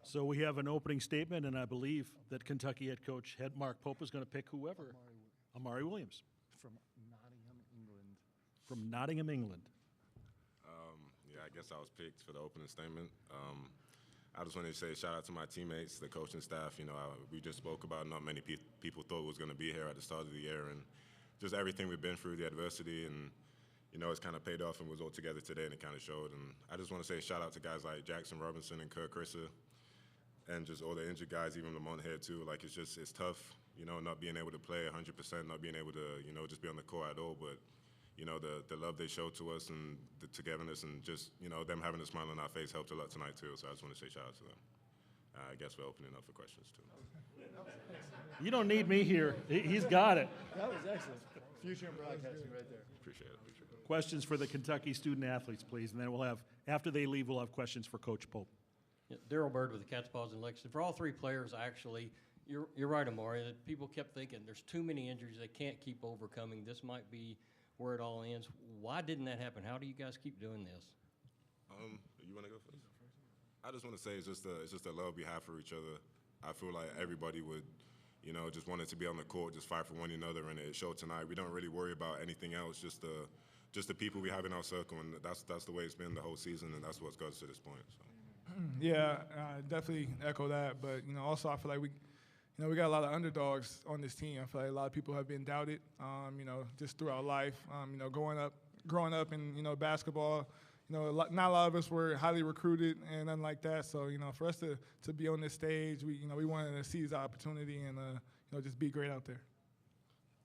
So we have an opening statement, and I believe that Kentucky head coach Mark Pope is going to pick whoever. Amari Williams. From Nottingham, England. From Nottingham, England. Yeah, I guess I was picked for the opening statement. I just wanted to say shout out to my teammates, the coaching staff. You know, we just spoke about not many people thought was going to be here at the start of the year, and just everything we've been through, the adversity, and you know, it's kind of paid off and was all together today, and it kind of showed. And I just want to say shout out to guys like Jackson Robinson and Kirk Chrisser, and just all the injured guys, even Lamont here too. Like it's tough, you know, not being able to play 100%, not being able to, you know, just be on the court at all. But you know, the love they showed to us and the togetherness and just, you know, them having a smile on our face helped a lot tonight too. So I just want to say shout out to them. I guess we're opening up for questions too. You don't need me here. He's got it. That was excellent. Future and broadcasting right there. Appreciate it. Questions for the Kentucky student athletes, please. And then we'll have, after they leave, we'll have questions for Coach Pope. Yeah, Daryl Bird with the Cats Paws in Lexington. For all three players, actually, you're right, Amari. People kept thinking there's too many injuries they can't keep overcoming. This might be where it all ends. Why didn't that happen? How do you guys keep doing this? You want to go first? I just want to say it's just the love we have for each other. I feel like everybody would, you know, just wanted to be on the court, just fight for one another, and it showed tonight. We don't really worry about anything else, just the people we have in our circle, and that's the way it's been the whole season, and that's what's got us to this point. So. Yeah, definitely echo that. But you know, also I feel like we got a lot of underdogs on this team. I feel like a lot of people have been doubted. You know, just throughout life. You know, growing up in basketball. You know, not a lot of us were highly recruited and nothing like that. So you know, for us to be on this stage, we wanted to seize the opportunity and just be great out there.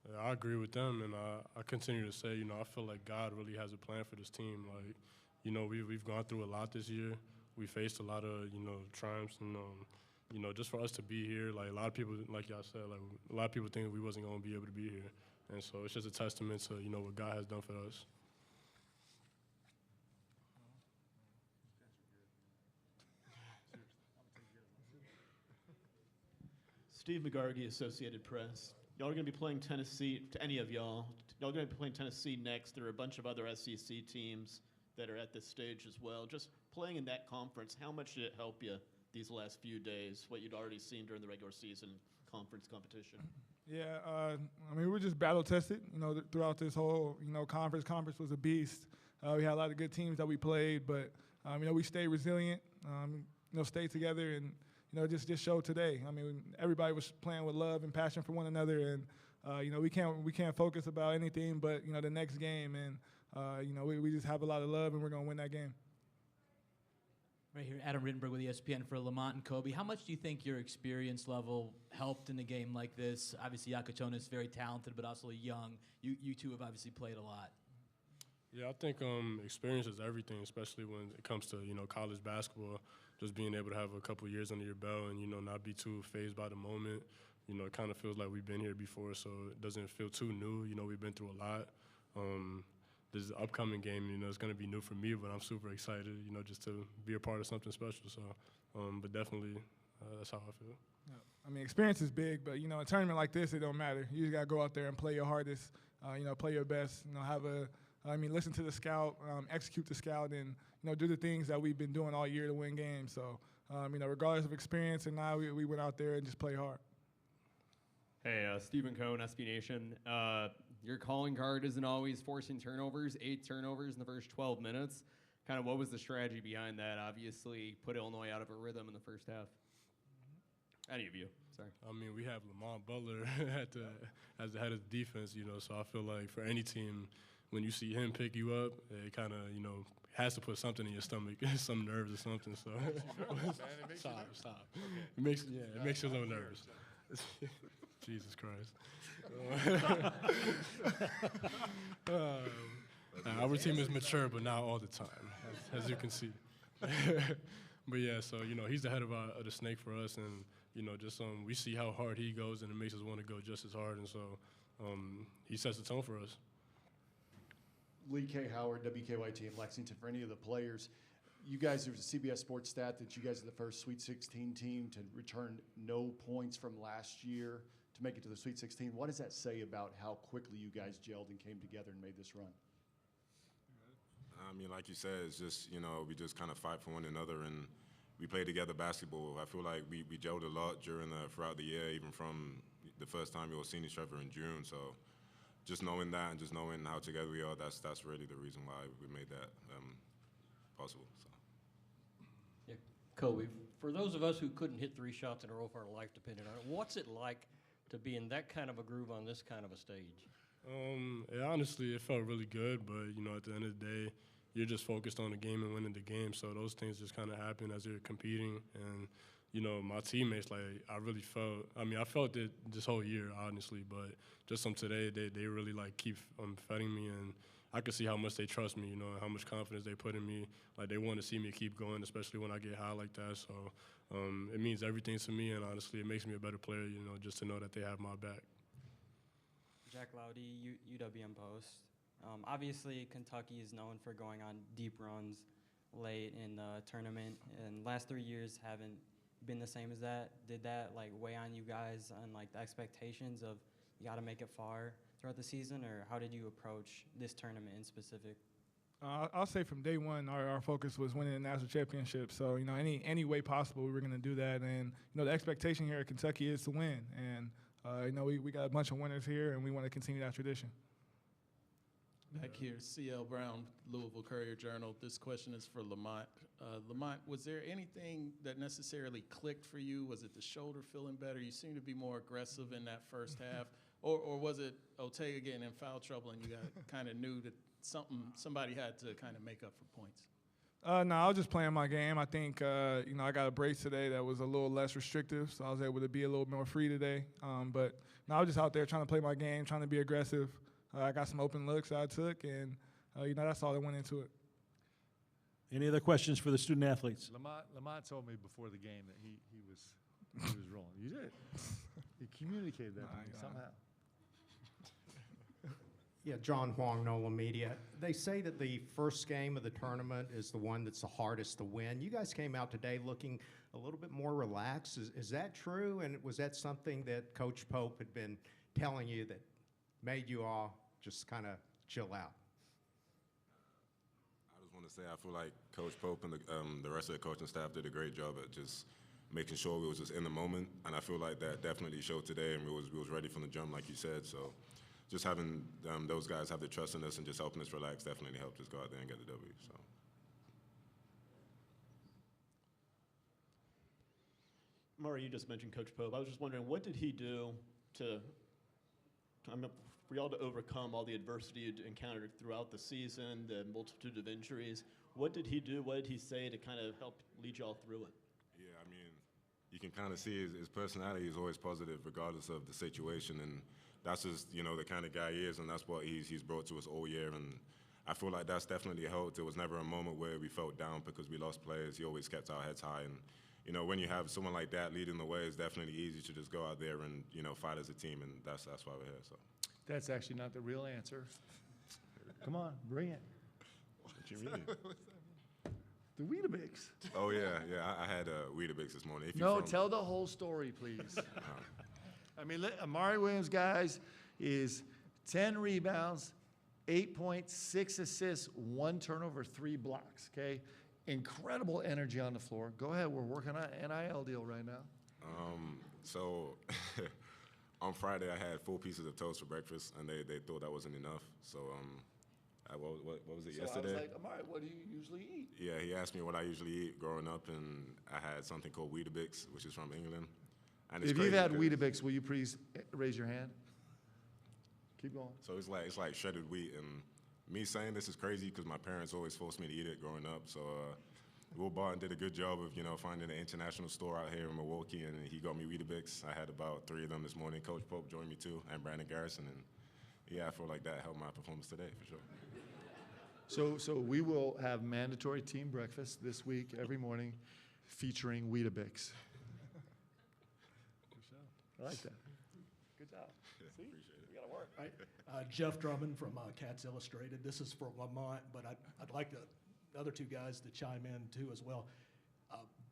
Yeah, I agree with them, and I continue to say, you know, I feel like God really has a plan for this team. Like, you know, we've gone through a lot this year. We faced a lot of, you know, triumphs, and you know, just for us to be here, like a lot of people, like y'all said, like a lot of people think we wasn't going to be able to be here, and so it's just a testament to, you know, what God has done for us. Steve McGargy, Associated Press. Y'all are going to be playing Tennessee, to any of y'all are going to be playing Tennessee next. There are a bunch of other SEC teams that are at this stage as well. Just playing in that conference, how much did it help you these last few days, what you'd already seen during the regular season conference competition? Yeah, I mean, we were just battle-tested, you know, throughout this whole, you know, conference. Conference was a beast. We had a lot of good teams that we played, but, you know, we stayed resilient, you know, stayed together, and, you know, just showed today. I mean, everybody was playing with love and passion for one another, and you know, we can't focus about anything but, you know, the next game, and you know, we just have a lot of love, and we're gonna win that game. Right here, Adam Rittenberg with ESPN for Lamont and Koby. How much do you think your experience level helped in a game like this? Obviously, Yakachona is very talented, but also young. You two have obviously played a lot. Yeah, I think experience is everything, especially when it comes to, you know, college basketball. Just being able to have a couple years under your belt and, you know, not be too fazed by the moment. You know, it kind of feels like we've been here before, so it doesn't feel too new. You know, we've been through a lot. This upcoming game, you know, it's going to be new for me, but I'm super excited, you know, just to be a part of something special. So, but definitely, that's how I feel. Yeah. I mean, experience is big, but, you know, a tournament like this, it don't matter. You just got to go out there and play your hardest, you know, play your best, you know, listen to the scout, execute the scout, and, you know, do the things that we've been doing all year to win games. So, you know, regardless of experience, and now we went out there and just played hard. Hey, Stephen Cohn, SB Nation. Your calling card isn't always forcing turnovers, 8 turnovers in the first 12 minutes. Kind of what was the strategy behind that? Obviously, put Illinois out of a rhythm in the first half. Any of you, sorry. I mean, we have Lamont Butler as the head of the defense, you know, so I feel like for any team, when you see him pick you up, it kind of, you know, has to put something in your stomach, some nerves or something. So stop. It makes you a little nervous. Jesus Christ. Our team is mature, but not all the time, as you can see. But yeah, so, you know, he's the head of the Snake for us, and, you know, just we see how hard he goes, and it makes us want to go just as hard, and so he sets the tone for us. Lee K. Howard, WKYT in Lexington. For any of the players, you guys, there was a CBS Sports stat that you guys are the first Sweet 16 team to return no points from last year to make it to the Sweet 16. What does that say about how quickly you guys gelled and came together and made this run? I mean, like you said, it's just, you know, we just kind of fight for one another, and we played together basketball. I feel like we gelled a lot throughout the year, even from the first time we all seen each other in June. So just knowing that and just knowing how together we are, that's really the reason why we made that possible. So. Yeah. Koby, for those of us who couldn't hit 3 shots in a row if our life depended on it, what's it like to be in that kind of a groove on this kind of a stage? Yeah, honestly, it felt really good, but, you know, at the end of the day, you're just focused on the game and winning the game, so those things just kind of happen as you're competing. And, you know, my teammates, like, I really felt – I mean, I felt it this whole year, honestly, but just from today, they really, like, keep feeding me, and I can see how much they trust me, you know, and how much confidence they put in me. Like, they want to see me keep going, especially when I get high like that. So it means everything to me, and honestly, it makes me a better player, you know, just to know that they have my back. Jack Loudy, UWM Post. Obviously, Kentucky is known for going on deep runs late in the tournament, and last 3 years haven't been the same as that. Did that like weigh on you guys on like the expectations of you got to make it far throughout the season, or how did you approach this tournament in specific? I'll say from day one, our focus was winning the national championship. So, you know, any way possible, we were going to do that. And, you know, the expectation here at Kentucky is to win. And, you know, we got a bunch of winners here, and we want to continue that tradition. Back here, C.L. Brown, Louisville Courier-Journal. This question is for Lamont. Lamont, was there anything that necessarily clicked for you? Was it the shoulder feeling better? You seem to be more aggressive in that first half. Or was it Ortega getting in foul trouble and you kind of knew that somebody had to kind of make up for points? No, I was just playing my game. I think, you know, I got a brace today that was a little less restrictive, so I was able to be a little more free today. But no, I was just out there trying to play my game, trying to be aggressive. I got some open looks that I took, and, you know, that's all that went into it. Any other questions for the student athletes? Lamont told me before the game that he was rolling. You did. He communicated that to me somehow. Yeah, John Huang, NOLA Media. They say that the first game of the tournament is the one that's the hardest to win. You guys came out today looking a little bit more relaxed. Is that true? And was that something that Coach Pope had been telling you that made you all just kind of chill out? I just want to say I feel like Coach Pope and the rest of the coaching staff did a great job at just making sure we was just in the moment, and I feel like that definitely showed today, and we was ready from the jump, like you said. So just having those guys have the trust in us and just helping us relax definitely helped us go out there and get the W. So. Amari, you just mentioned Coach Pope. I was just wondering, what did he do for y'all to overcome all the adversity you encountered throughout the season, the multitude of injuries? What did he do? What did he say to kind of help lead y'all through it? Yeah, I mean, you can kind of see his personality is always positive regardless of the situation, and that's just, you know, the kind of guy he is, and that's what he's brought to us all year, and I feel like that's definitely helped. There was never a moment where we felt down because we lost players. He always kept our heads high, and, you know, when you have someone like that leading the way, it's definitely easy to just go out there and, you know, fight as a team, and that's why we're here, so. That's actually not the real answer. Come on, bring it. What you mean? The Weetabix. Oh, yeah, I had Weetabix this morning. Tell the whole story, please. I mean, Amari Williams, guys, is 10 rebounds, 8 points, 6 assists, 1 turnover, 3 blocks, okay? Incredible energy on the floor. Go ahead, we're working on an NIL deal right now. So on Friday, I had 4 pieces of toast for breakfast, and they thought that wasn't enough. So what was it yesterday? I was like, Amari, what do you usually eat? Yeah, he asked me what I usually eat growing up, and I had something called Weetabix, which is from England. And If you've had Weetabix, will you please raise your hand? Keep going. So it's like shredded wheat, and me saying this is crazy because my parents always forced me to eat it growing up. So Will Barton did a good job of, you know, finding an international store out here in Milwaukee, and he got me Weetabix. I had about 3 of them this morning. Coach Pope joined me too, and Brandon Garrison, and yeah, I feel like that helped my performance today for sure. So we will have mandatory team breakfast this week every morning featuring Weetabix. I like that. Good job. See? We got to work. Right. Jeff Drummond from Cats Illustrated. This is for Lamont, but I'd like the other 2 guys to chime in too as well.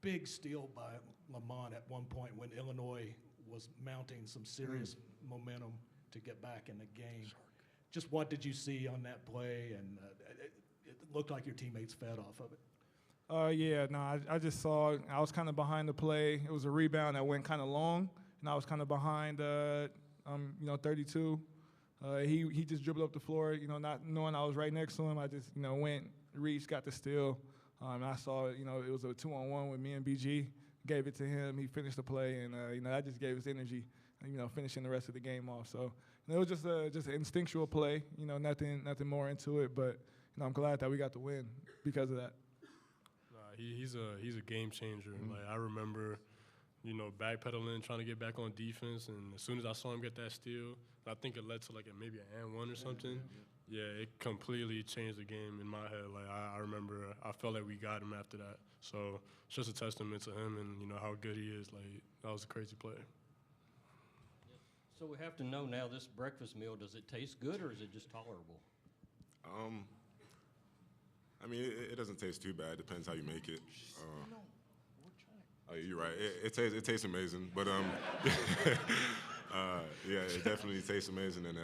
Big steal by Lamont at one point when Illinois was mounting some serious momentum to get back in the game. Just what did you see on that play? And it looked like your teammates fed off of it. Yeah, no, I just saw, I was kind of behind the play. It was a rebound that went kind of long, and I was kind of behind, 32. He just dribbled up the floor, not knowing I was right next to him. I just, went, reached, got the steal. And I saw, it was a 2-on-1 with me and BG. Gave it to him. He finished the play, and, that just gave us energy, finishing the rest of the game off. So it was just an instinctual play, nothing more into it. But, I'm glad that we got the win because of that. He's a game changer. Like, I remember, backpedaling, trying to get back on defense, and as soon as I saw him get that steal, I think it led to maybe an and one or something. Yeah, it completely changed the game in my head. Like, I remember, I felt like we got him after that. So it's just a testament to him and how good he is. Like, that was a crazy play. So we have to know now, this breakfast meal, does it taste good or is it just tolerable? I mean, it doesn't taste too bad. Depends how you make it. Oh, you're right. It tastes amazing, but yeah, it definitely tastes amazing, and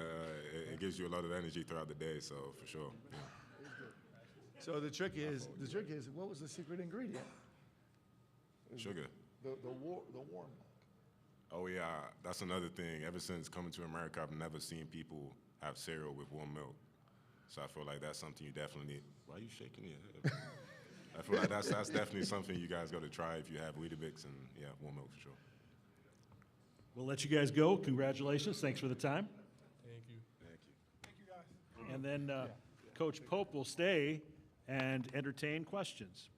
it gives you a lot of energy throughout the day. So for sure. Yeah. So the trick is, what was the secret ingredient? Sugar. The warm. Oh yeah, that's another thing. Ever since coming to America, I've never seen people have cereal with warm milk. So I feel like that's something you definitely need. Why are you shaking your head? I feel like that's definitely something you guys got to try if you have Weetabix and, yeah, warm milk for sure. We'll let you guys go. Congratulations. Thanks for the time. Thank you. Thank you. And then Coach Pope will stay and entertain questions.